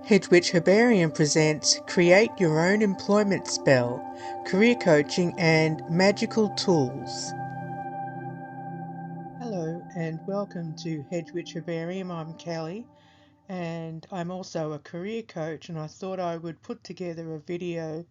Hedwig Herbarium presents Create Your Own Employment Spell, Career Coaching and Magical Tools. Hello and welcome to Hedwig Herbarium. I'm Kelly and I'm also a career coach, and I thought I would put together a video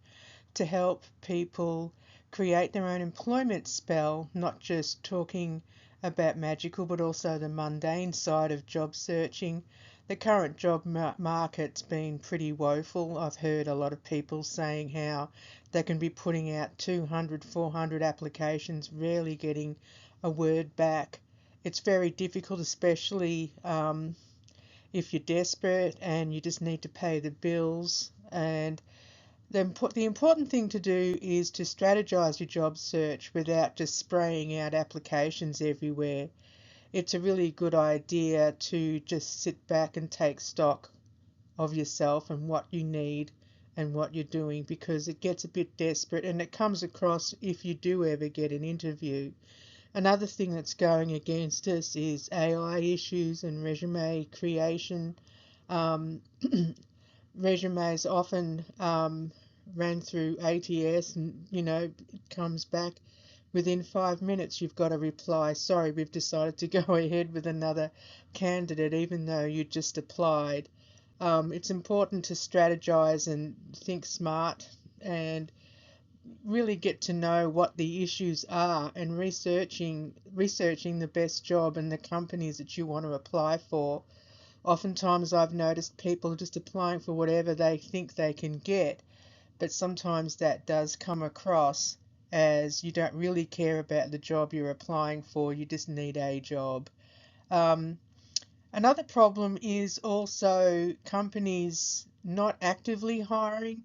to help people create their own employment spell, not just talking about magical but also the mundane side of job searching. The current job market's been pretty woeful. I've heard a lot of people saying how they can be putting out 200, 400 applications, rarely getting a word back. It's very difficult, especially if you're desperate and you just need to pay the bills. And the important thing to do is to strategize your job search without just spraying out applications everywhere. It's a really good idea to just sit back and take stock of yourself and what you need and what you're doing, because it gets a bit desperate and it comes across if you do ever get an interview. Another thing that's going against us is AI issues and resume creation. Um, Resumes often ran through ATS, and it comes back within 5 minutes. You've got a reply, sorry, we've decided to go ahead with another candidate, even though you just applied. It's important to strategize and think smart and really get to know what the issues are, and researching the best job and the companies that you want to apply for. Oftentimes I've noticed people just applying for whatever they think they can get, but sometimes that does come across as you don't really care about the job you're applying for, you just need a job. Um, Another problem is also companies not actively hiring.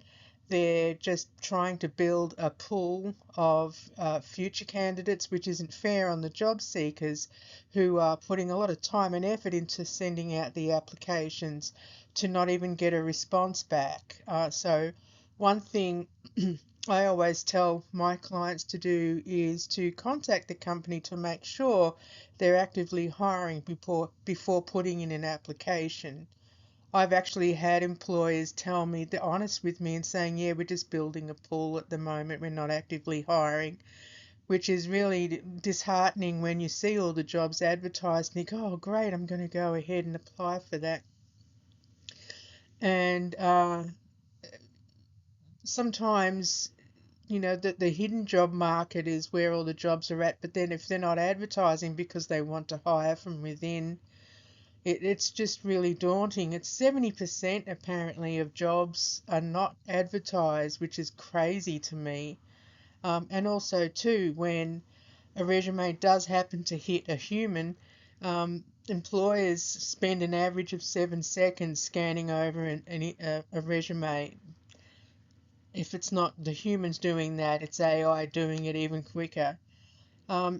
They're just trying to build a pool of future candidates, which isn't fair on the job seekers who are putting a lot of time and effort into sending out the applications to not even get a response back. So one thing I always tell my clients to do is to contact the company to make sure they're actively hiring before putting in an application. I've actually had employers tell me, they're honest with me and saying, yeah, we're just building a pool at the moment, we're not actively hiring, which is really disheartening when you see all the jobs advertised and you go, oh great, I'm going to go ahead and apply for that. And sometimes the hidden job market is where all the jobs are at, but then if they're not advertising because they want to hire from within, it's just really daunting. It's 70% apparently of jobs are not advertised, which is crazy to me. And also too, when a resume does happen to hit a human, employers spend an average of 7 seconds scanning over a resume. If it's not the humans doing that, it's AI doing it even quicker.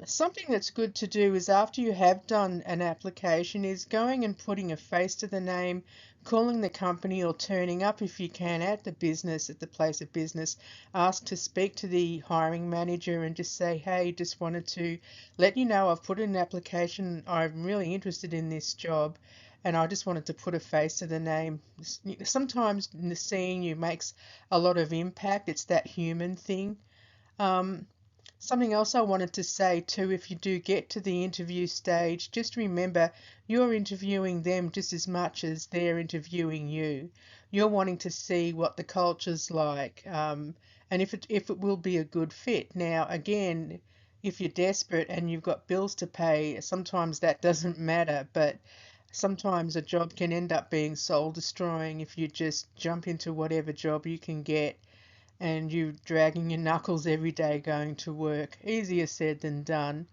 Something that's good to do is, after you have done an application, is going and putting a face to the name, calling the company or turning up if you can at the place of business, ask to speak to the hiring manager and just say, hey, just wanted to let you know I've put in an application, I'm really interested in this job, and I just wanted to put a face to the name. Sometimes seeing you makes a lot of impact. It's that human thing. Um, Something else I wanted to say too, if you do get to the interview stage, just remember you're interviewing them just as much as they're interviewing you. You're wanting to see what the culture's like, and if it will be a good fit. Now, again, if you're desperate and you've got bills to pay, sometimes that doesn't matter, but sometimes a job can end up being soul destroying if you just jump into whatever job you can get and you dragging your knuckles every day going to work. Easier said than done.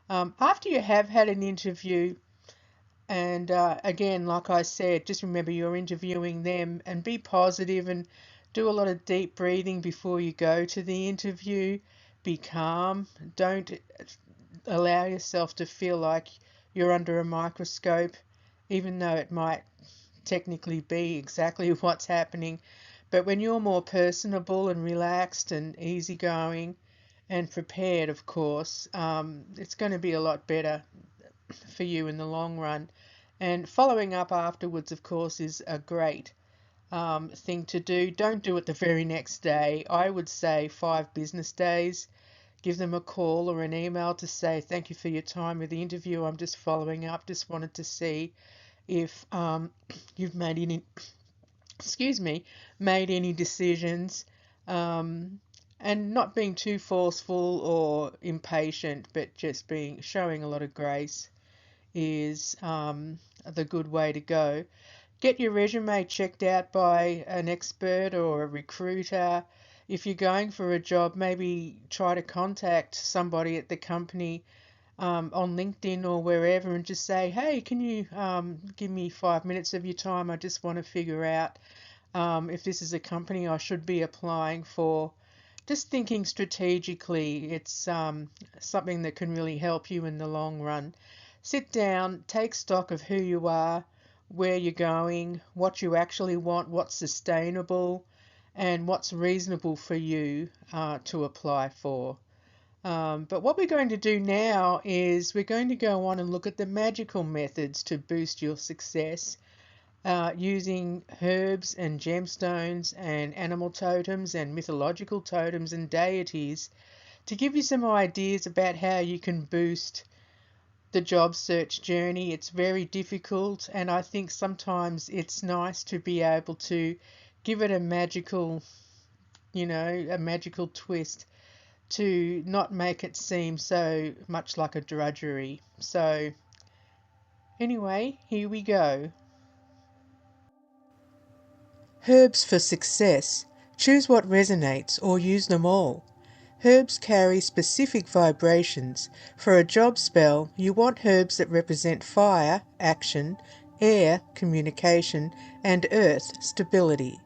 After you have had an interview, and again, like I said, just remember you're interviewing them, and be positive and do a lot of deep breathing before you go to the interview. Be calm. Don't allow yourself to feel like you're under a microscope, even though it might technically be exactly what's happening. But when you're more personable and relaxed and easygoing and prepared, of course, it's going to be a lot better for you in the long run. And following up afterwards, of course, is a great thing to do. Don't do it the very next day. I would say 5 business days. Give them a call or an email to say thank you for your time with the interview. I'm just following up. Just wanted to see if you've made any, excuse me, made any decisions, um, and not being too forceful or impatient, but just being showing a lot of grace is the good way to go. Get your resume checked out by an expert or a recruiter. If you're going for a job, maybe try to contact somebody at the company on LinkedIn or wherever and just say, hey, can you give me 5 minutes of your time? I just want to figure out if this is a company I should be applying for. Just thinking strategically, it's something that can really help you in the long run. Sit down, take stock of who you are, where you're going, what you actually want, what's sustainable, and what's reasonable for you to apply for. But what we're going to do now is we're going to go on and look at the magical methods to boost your success using herbs and gemstones and animal totems and mythological totems and deities to give you some ideas about how you can boost the job search journey. It's very difficult, and I think sometimes it's nice to be able to give it a magical, a magical twist to not make it seem so much like a drudgery. So, anyway, here we go. Herbs for success. Choose what resonates or use them all. Herbs carry specific vibrations. For a job spell, you want herbs that represent fire, action, air, communication, and earth, stability.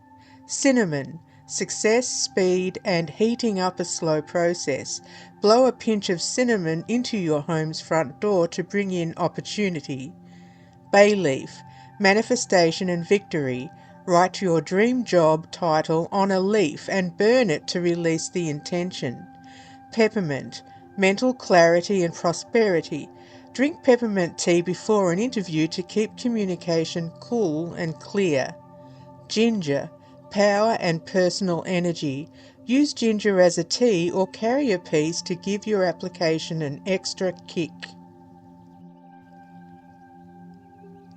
Cinnamon, success, speed, and heating up a slow process. Blow a pinch of cinnamon into your home's front door to bring in opportunity. Bay leaf, manifestation and victory. Write your dream job title on a leaf and burn it to release the intention. Peppermint, mental clarity and prosperity. Drink peppermint tea before an interview to keep communication cool and clear. Ginger, power and personal energy. Use ginger as a tea or carry a piece to give your application an extra kick.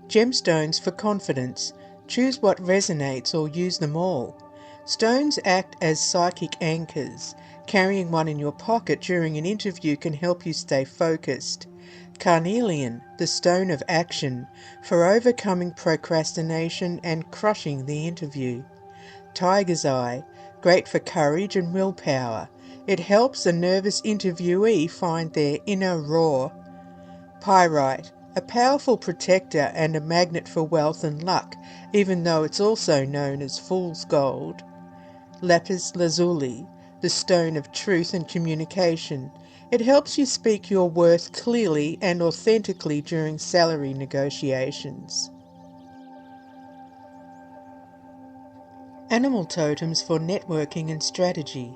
Gemstones for confidence. Choose what resonates or use them all. Stones act as psychic anchors. Carrying one in your pocket during an interview can help you stay focused. Carnelian, the stone of action, for overcoming procrastination and crushing the interview. Tiger's eye, great for courage and willpower. It helps a nervous interviewee find their inner roar. Pyrite, a powerful protector and a magnet for wealth and luck, even though it's also known as fool's gold. Lapis lazuli, the stone of truth and communication. It helps you speak your worth clearly and authentically during salary negotiations. Animal totems for networking and strategy.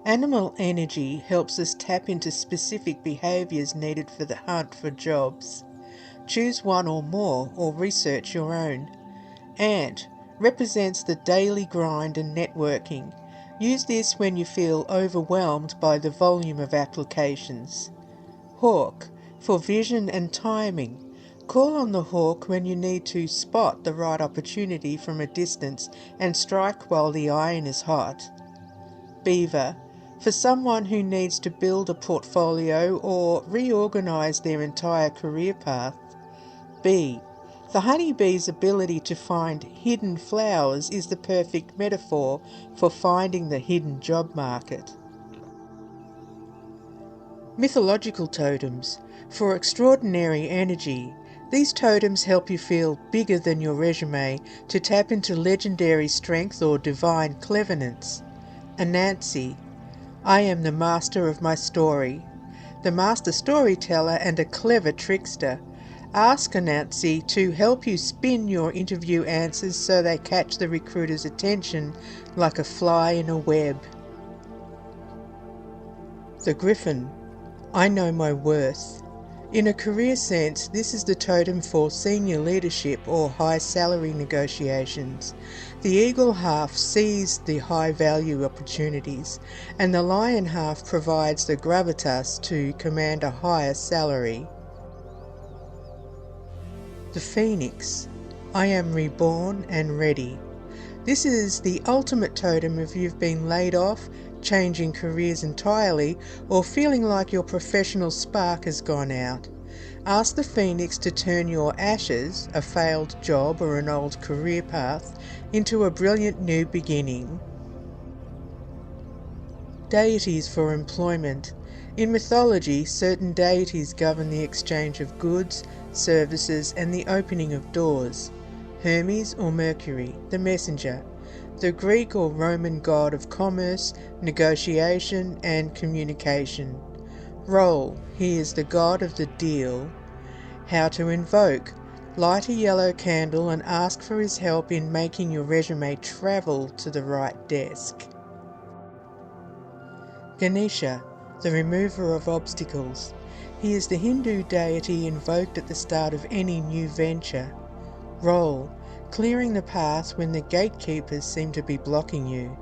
Animal energy helps us tap into specific behaviours needed for the hunt for jobs. Choose one or more, or research your own. Ant represents the daily grind and networking. Use this when you feel overwhelmed by the volume of applications. Hawk, for vision and timing. Call on the hawk when you need to spot the right opportunity from a distance and strike while the iron is hot. Beaver, for someone who needs to build a portfolio or reorganise their entire career path. Bee, the honeybee's ability to find hidden flowers is the perfect metaphor for finding the hidden job market. Mythological totems, for extraordinary energy. These totems help you feel bigger than your resume to tap into legendary strength or divine cleverness. Anansi, I am the master of my story. The master storyteller and a clever trickster. Ask Anansi to help you spin your interview answers so they catch the recruiter's attention like a fly in a web. The Griffin, I know my worth. In a career sense, this is the totem for senior leadership or high salary negotiations. The eagle half sees the high value opportunities, and the lion half provides the gravitas to command a higher salary. The phoenix. I am reborn and ready. This is the ultimate totem if you've been laid off, changing careers entirely, or feeling like your professional spark has gone out. Ask the phoenix to turn your ashes, a failed job or an old career path, into a brilliant new beginning. Deities for employment. In mythology, certain deities govern the exchange of goods, services, and the opening of doors. Hermes or Mercury, the messenger, the Greek or Roman god of commerce, negotiation, and communication. Role, he is the god of the deal. How to invoke. Light a yellow candle and ask for his help in making your resume travel to the right desk. Ganesha, the remover of obstacles. He is the Hindu deity invoked at the start of any new venture. Role, clearing the path when the gatekeepers seem to be blocking you.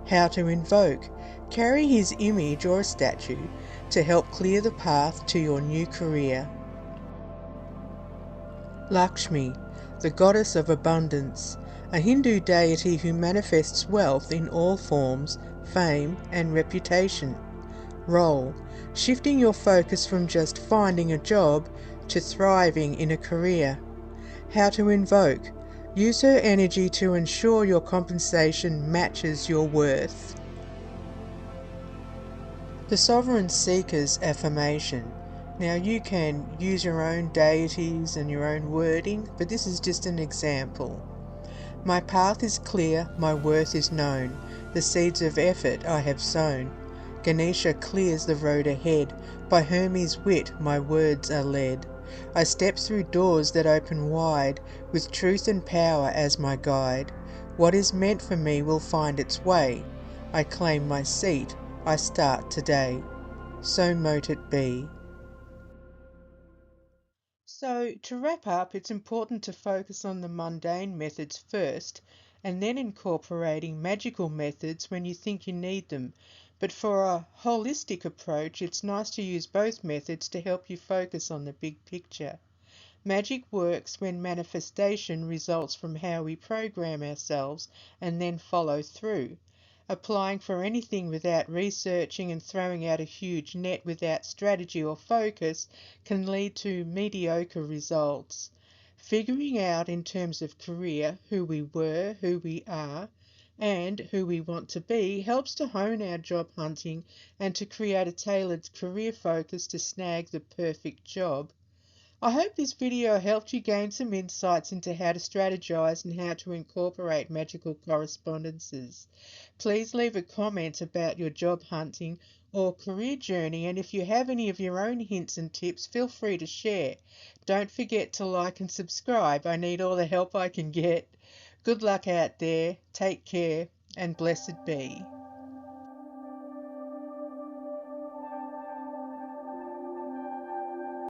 How to invoke. Carry his image or a statue to help clear the path to your new career. Lakshmi, the goddess of abundance, a Hindu deity who manifests wealth in all forms, fame and reputation. Role, shifting your focus from just finding a job to thriving in a career. How to invoke. Use her energy to ensure your compensation matches your worth. The Sovereign Seeker's affirmation. Now you can use your own deities and your own wording, but this is just an example. My path is clear, my worth is known. The seeds of effort I have sown. Ganesha clears the road ahead. By Hermes' wit my words are led. I step through doors that open wide, with truth and power as my guide. What is meant for me will find its way. I claim my seat, I start today. So mote it be. So, to wrap up, it's important to focus on the mundane methods first, and then incorporating magical methods when you think you need them. But for a holistic approach, it's nice to use both methods to help you focus on the big picture. Magic works when manifestation results from how we program ourselves and then follow through. Applying for anything without researching and throwing out a huge net without strategy or focus can lead to mediocre results. Figuring out in terms of career who we were, who we are, and who we want to be helps to hone our job hunting and to create a tailored career focus to snag the perfect job. I hope this video helped you gain some insights into how to strategize and how to incorporate magical correspondences. Please leave a comment about your job hunting or career journey, and if you have any of your own hints and tips, feel free to share. Don't forget to like and subscribe. I need all the help I can get. Good luck out there, take care, and blessed be.